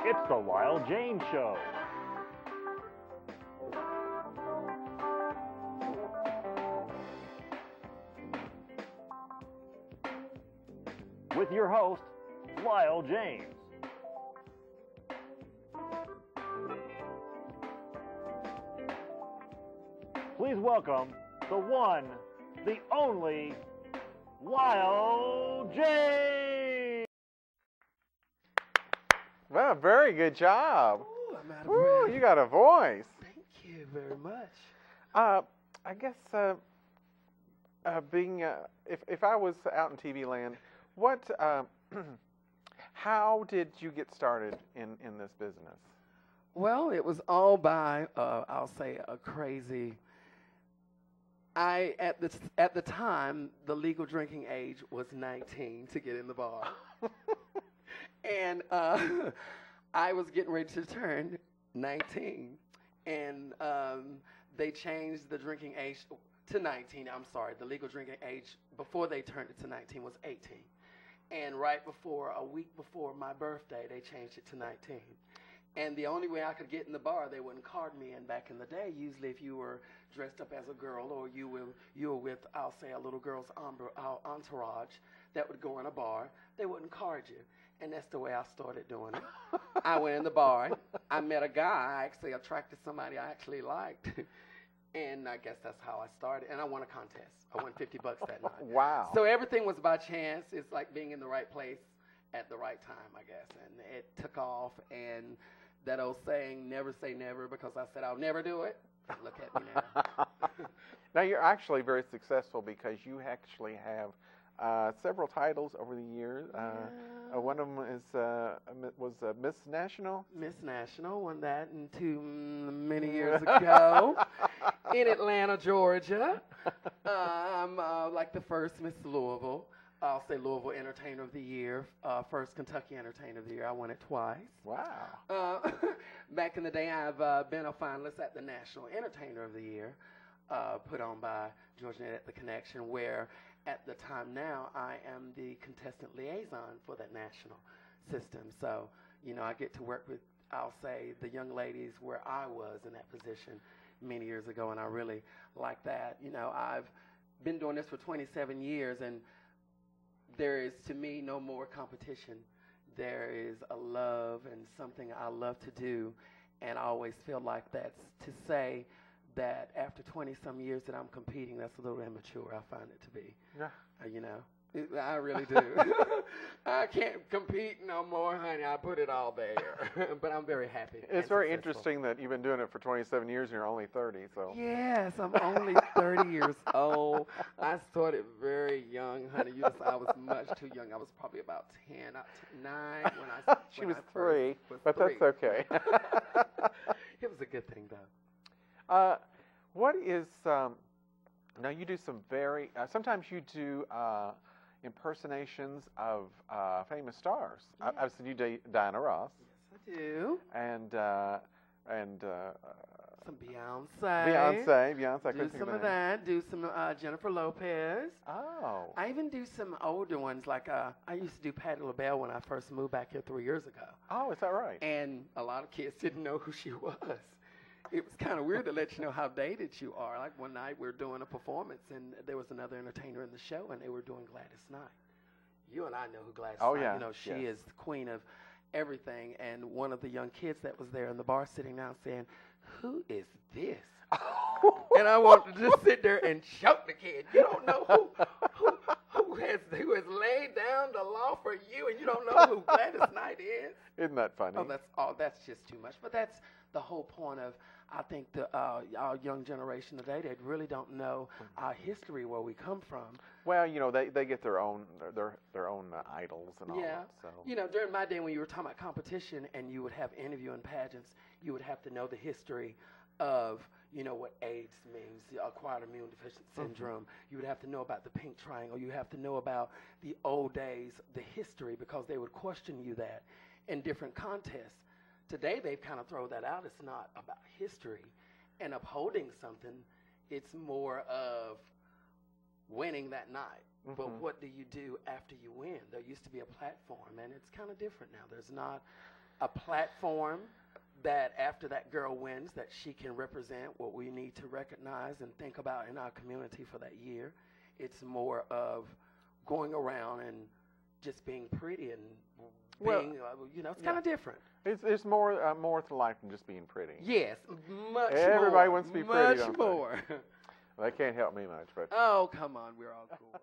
It's the Lyle Janes Show. With your host, Lyle Janes. Please welcome the one, the only, Lyle Janes. Well, very good job. Ooh, I'm out of Ooh, breath. you got a voice. Thank you very much. I guess being if I was out in TV land, what how did you get started in this business? Well, it was all by I'll say a crazy. At the time the legal drinking age was 19 to get in the bar, and I was getting ready to turn 19, and they changed the drinking age to 19. I'm sorry, the legal drinking age before they turned it to 19 was 18. And right before, a week before my birthday, they changed it to 19. And the only way I could get in the bar, they wouldn't card me in back in the day. Usually if you were dressed up as a girl or you were with, I'll say, a little girl's entourage that would go in a bar, they wouldn't card you. And that's the way I started doing it. I went in the bar. I met a guy. I actually attracted somebody I actually liked. And I guess that's how I started. And I won a contest. I won $50 that night. Wow. So everything was by chance. It's like being in the right place at the right time, I guess. And it took off. And that old saying, never say never, because I said I'll never do it. Look at me now. Now you're actually very successful because you actually have several titles over the years. One of them was Miss National. Miss National, won that many years ago in Atlanta, Georgia. I'm like the first Miss Louisville. I'll say Louisville Entertainer of the Year, first Kentucky Entertainer of the Year. I won it twice. Wow. Back in the day, I've been a finalist at the National Entertainer of the Year, put on by Georgia Net at the Connection, where at the time now I am the contestant liaison for that national system. So, you know, I get to work with, I'll say, the young ladies where I was in that position many years ago, and I really like that. You know, I've been doing this for 27 years, and there is, to me, no more competition. There is a love and something I love to do, and I always feel like that's to say that after 20-some years that I'm competing, that's a little immature, I find it to be. Yeah. You know, I really do. I can't compete no more, honey. I put it all there. But I'm very happy. It's very interesting that you've been doing it for 27 years and you're only 30. So. Yes, I'm only 30 years old. I started very young, honey. I was much too young. I was probably about 10, 9 when I She was 3, but that's okay. It was a good thing, though. What is now you do some very sometimes you do impersonations of famous stars. Yeah. I've seen you Diana Ross. Yes, I do. And Some Beyonce. Beyonce. I Do couldn't think some of of the name. that. Do some Jennifer Lopez. Oh. I even do some older ones, like I used to do Patti LaBelle when I first moved back here 3 years ago. Oh, is that right? And a lot of kids didn't know who she was. It was kind of weird to let you know how dated you are. Like one night we were doing a performance, and there was another entertainer in the show, and they were doing Gladys Knight. You and I know who Gladys Knight. Yeah. You know, she is the queen of everything. And one of the young kids that was there in the bar sitting down saying, "Who is this?" And I wanted to just sit there and choke the kid. You don't know who has laid down the law for you, and you don't know who Gladys Knight is. Isn't that funny? Oh, that's just too much. But that's the whole point of, I think, our young generation today, they really don't know our history, where we come from. Well, you know, they get their own idols and all that. So. You know, during my day when you were talking about competition and you would have interviewing pageants, you would have to know the history of, you know, what AIDS means, the acquired immune deficiency syndrome. You would have to know about the pink triangle. You have to know about the old days, the history, because they would question you that in different contests. Today, they've kind of thrown that out. It's not about history and upholding something. It's more of winning that night. But what do you do after you win? There used to be a platform, and it's kind of different now. There's not a platform that after that girl wins, that she can represent what we need to recognize and think about in our community for that year. It's more of going around and just being pretty and being, it's kind of different. It's more to life than just being pretty. Yes, much more. Everybody wants to be pretty. Much more. Well, they can't help me much, but. Oh, come on, we're all cool.